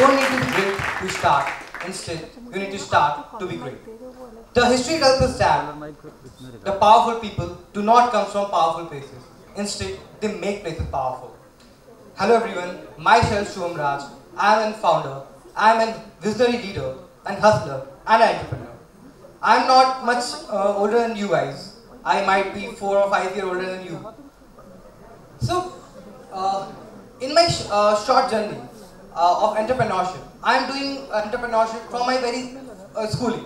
don't need to be great to start. Instead, you need to start to be great. The history tells us that the powerful people do not come from powerful places. Instead, they make places powerful. Hello everyone, myself Shubham Raj. I am a founder, I am a visionary leader, and hustler, and an entrepreneur. I am not much older than you guys. I might be 4 or 5 years older than you. So, in my short journey of entrepreneurship, I am doing entrepreneurship from my very schooling.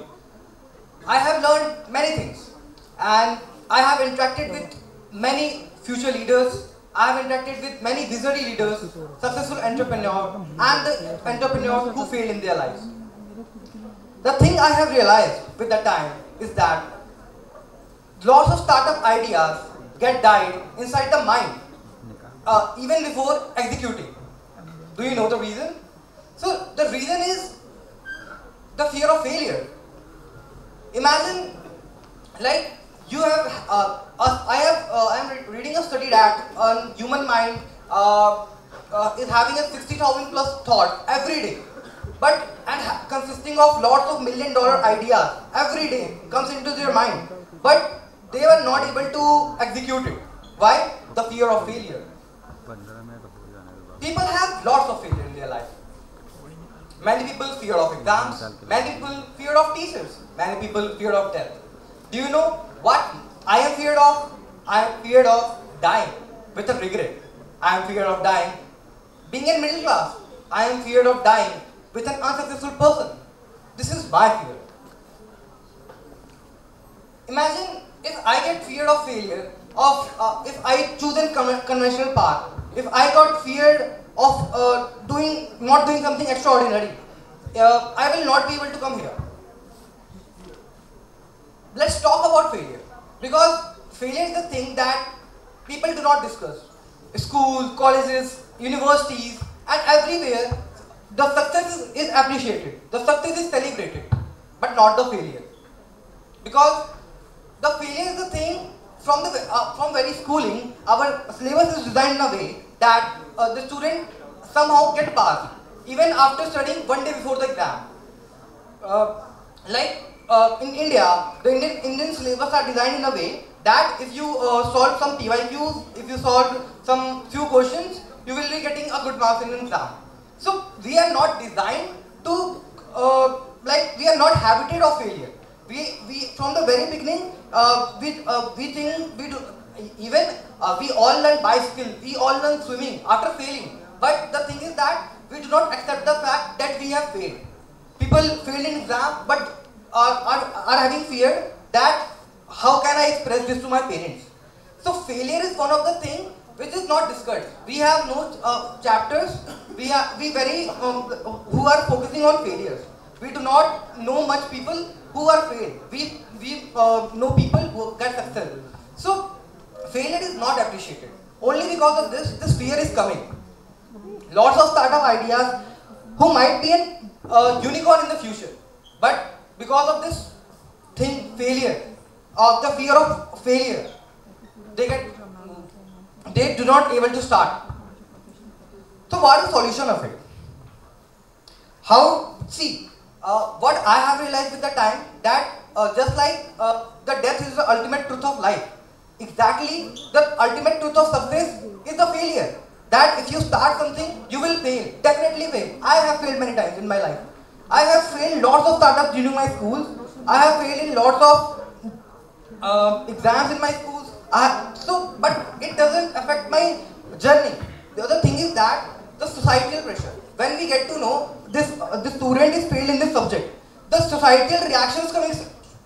I have learned many things, and I have interacted with many future leaders. I have interacted with many visionary leaders, successful entrepreneurs, and the entrepreneurs who failed in their lives. The thing I have realized with the time is that lots of startup ideas get died inside the mind, even before executing. Do you know the reason? So the reason is the fear of failure. Imagine, like you have, I am reading a study that human mind is having a 60,000 plus thought every day, but consisting of lots of $1,000,000 ideas every day comes into their mind, but they were not able to execute it. Why? The fear of failure. People have lots of failure in their life. Many people fear of exams, many people fear of teachers, many people fear of death. Do you know what I am feared of? I am feared of dying with a regret. I am feared of dying being in middle class. I am feared of dying with an unsuccessful person. This is my fear. Imagine if I get feared of failure, if I choose a conventional path, if I got feared of not doing something extraordinary, I will not be able to come here. Let's talk about failure, because failure is the thing that people do not discuss. Schools, colleges, universities, and everywhere, the success is appreciated, the success is celebrated, but not the failure. Because the failure is the thing from very schooling, our syllabus is designed in a way that the student somehow get passed, even after studying one day before the exam. In India, the Indian syllabus are designed in a way that if you solve some PYQs, if you solve some few questions, you will be getting a good marks in an exam. So we are not designed to, we are not habited of failure. We from the very beginning, we think we do, even we all learn bicycle, we all learn swimming after failing. But the thing is that we do not accept the fact that we have failed. People fail in exam, but are having fear that how can I express this to my parents. So failure is one of the things which is not discussed. We have no chapters. We very who are focusing on failures. We do not know much people who are failed. We know people who get success. So failure is not appreciated. Only because of this fear is coming. Lots of startup ideas who might be a unicorn in the future, but because of this thing, failure, of the fear of failure, they do not able to start. So what is the solution of it? What I have realized with the time, that just like the death is the ultimate truth of life, exactly the ultimate truth of success is the failure. That if you start something, you will fail, definitely fail. I have failed many times in my life. I have failed lots of startups during my schools. I have failed in lots of exams in my schools. But it doesn't affect my journey. The other thing is that the societal pressure. When we get to know this student is failed in this subject, the societal reactions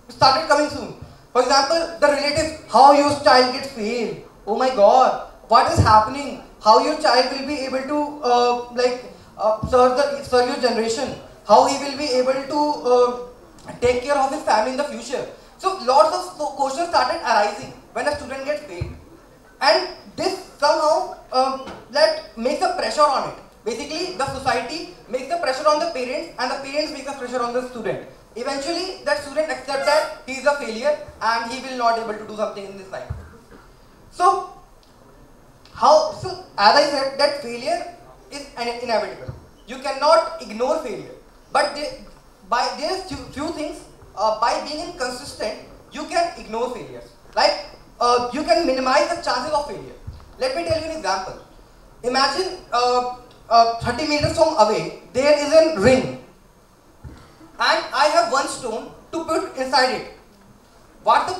started coming soon. For example, the relatives, how your child gets failed. Oh my God, what is happening? How your child will be able to serve your generation? How he will be able to take care of his family in the future? So lots of questions started arising when a student gets failed, and this somehow makes a pressure on it. Basically, the society makes the pressure on the parents, and the parents make the pressure on the student. Eventually, that student accepts that he is a failure and he will not able to do something in this life. So as I said, that failure is inevitable. You cannot ignore failure. But there's few things, by being inconsistent, you can ignore failures. Like, you can minimize the chances of failure. Let me tell you an example. Imagine 30 meters from away, there is a ring. And I have one stone to put inside it. What's the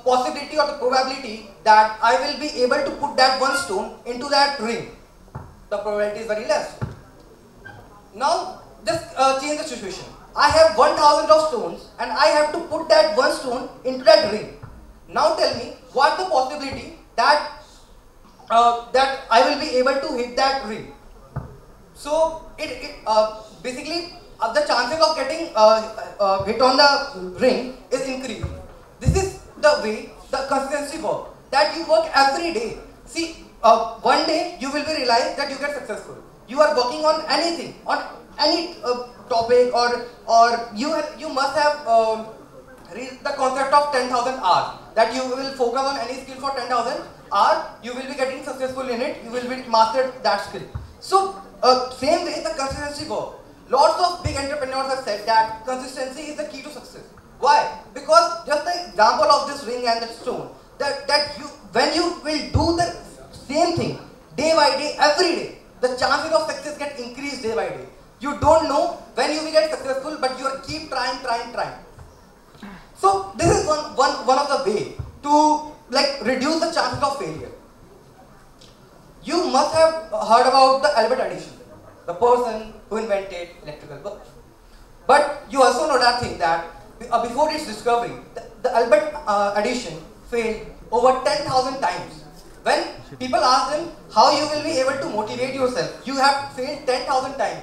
possibility or the probability that I will be able to put that one stone into that ring? The probability is very less. Now, just change the situation. I have 1,000 of stones and I have to put that one stone into that ring. Now tell me, what's the possibility that that I will be able to hit that ring? So, basically, the chances of getting hit on the ring is increased. This is the way the consistency works. That you work every day. See, one day you will be realized that you get successful. You are working on anything, on any topic, or you must have read the concept of 10,000 hours. That you will focus on any skill for 10,000 hours. You will be getting successful in it. You will be mastered that skill. So, same way the consistency works. Lots of big entrepreneurs have said that consistency is the key to success. Why? Because just the example of this ring and the stone, when you will do the same thing day by day, every day, the chances of success get increased day by day. You don't know when you will get successful, but you are keep trying. So this is one of the way to reduce the chances of failure. You must have heard about the Albert Edison, the person who invented electrical bulb. But you also know that thing that before its discovery, the Albert Edison failed over 10,000 times. When people ask him how you will be able to motivate yourself, you have failed 10,000 times.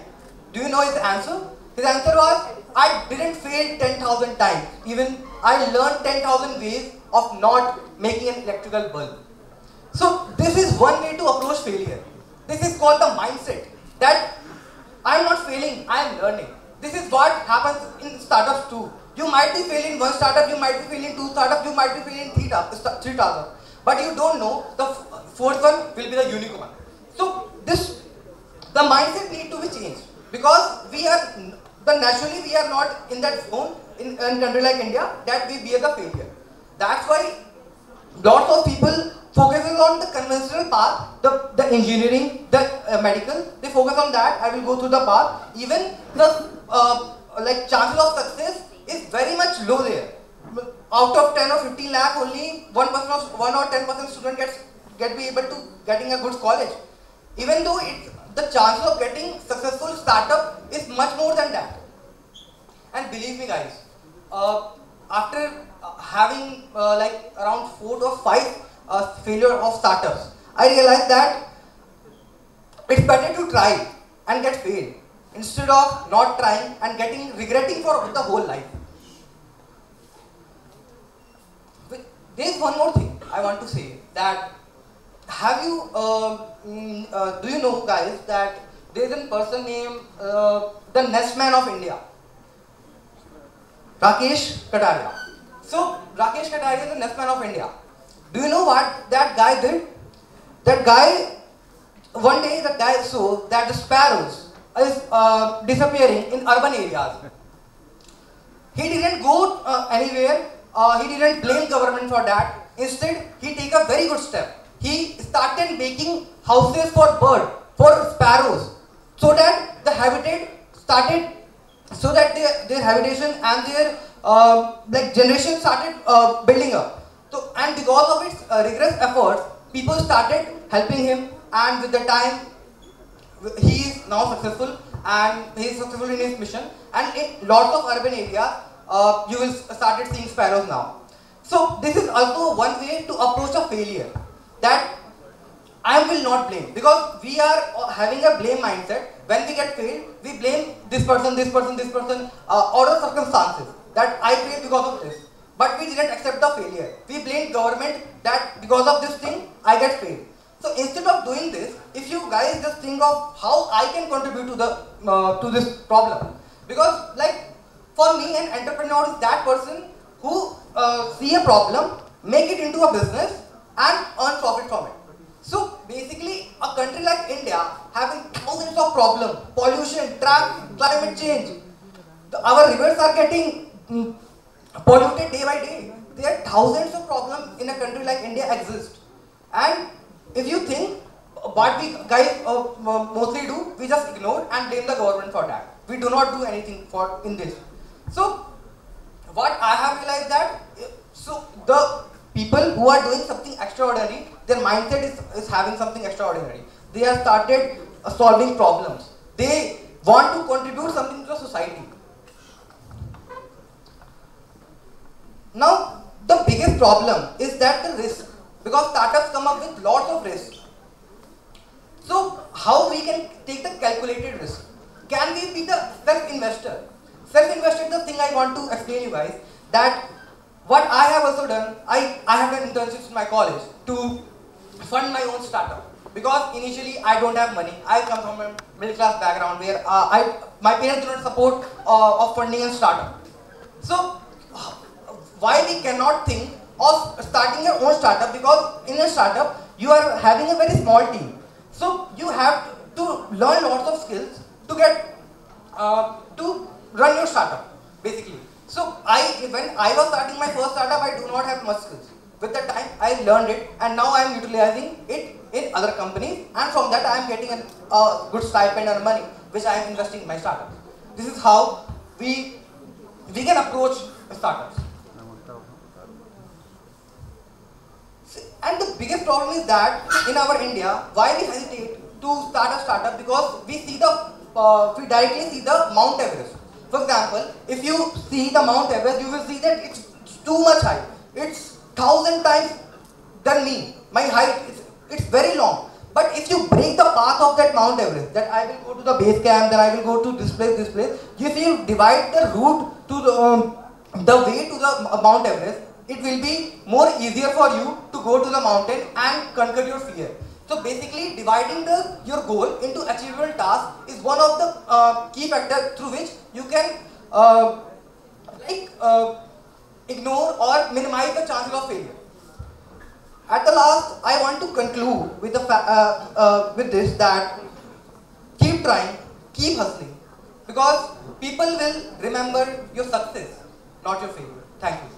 Do you know his answer? His answer was, I didn't fail 10,000 times. Even I learned 10,000 ways of not making an electrical bulb. So this is one way to approach failure. This is called the mindset that I am not failing, I am learning. This is what happens in startups too. You might be failing in one startup, you might be failing in two startups, you might be failing in three startups. But you don't know the fourth one will be the unique one. So the mindset needs to be changed, because naturally we are not in that zone in a country like India that we bear the failure. That's why lots of people focuses on the conventional path, the engineering, the medical. They focus on that. I will go through the path. Even the chances of success is very much low there. Out of 10 or 15 lakh, only 1% of 1 or 10% student be able to getting a good college. Even though the chances of getting successful startup is much more than that. And believe me, guys, after having around 4 or 5 failure of startups, I realized that it's better to try and get failed instead of not trying and regretting for the whole life. There's one more thing I want to say, that have you, do you know, guys, that there's a person named the Nestman of India, Rakesh Kataria. So Rakesh Kataria is the Nestman of India. Do you know what that guy did? That guy, one day the guy saw that the sparrows is disappearing in urban areas. He didn't go anywhere. He didn't blame government for that. Instead, he took a very good step. He started making houses for birds, for sparrows, so that the habitat started, so that their habitation and their generation started building up. So, and because of its rigorous efforts, people started helping him, and with the time, he is now successful, and he is successful in his mission. And in lots of urban areas, you will started seeing sparrows now. So this is also one way to approach a failure, that I will not blame, because we are having a blame mindset. When we get failed, we blame this person, or the circumstances, that I failed because of this. But we didn't accept the failure. We blamed government that because of this thing, I get failed. So instead of doing this, if you guys just think of how I can contribute to this problem, because for me, an entrepreneur is that person who see a problem, make it into a business, and earn profit from it. So basically, a country like India having thousands of problems, pollution, traffic, climate change. Our rivers are getting polluted day by day. There are thousands of problems in a country like India exist. And if you think what we guys mostly do, we just ignore and blame the government for that. We do not do anything for in this. So what I have realized that so the people who are doing something extraordinary, their mindset is having something extraordinary. They have started solving problems. They want to contribute something to the society. Now, the biggest problem is that the risk, because startups come up with lots of risk. So, how we can take the calculated risk? Can we be the self-investor? Self-investor is the thing I want to explain you guys, that what I have also done, I have done internships in my college to fund my own startup. Because initially I don't have money. I come from a middle class background where my parents do not support of funding a startup. So, why we cannot think of starting your own startup, because in a startup you are having a very small team. So you have to learn lots of skills to get to run your startup basically. So when I was starting my first startup, I do not have much skills. With the time I learned it, and now I am utilizing it in other companies, and from that I am getting a good stipend or money which I am investing in my startup. This is how we can approach startups. And the biggest problem is that in our India, why we hesitate to start a startup, because we directly see the Mount Everest. For example, if you see the Mount Everest, you will see that it's too much high. It's 1,000 times than me. My height it's very long. But if you break the path of that Mount Everest, that I will go to the base camp, then I will go to this place, if you divide the route to the way to the Mount Everest, it will be more easier for you to go to the mountain and conquer your fear. So basically, dividing your goal into achievable tasks is one of the key factors through which you can ignore or minimize the chances of failure. At the last, I want to conclude with with this, that keep trying, keep hustling, because people will remember your success, not your failure. Thank you.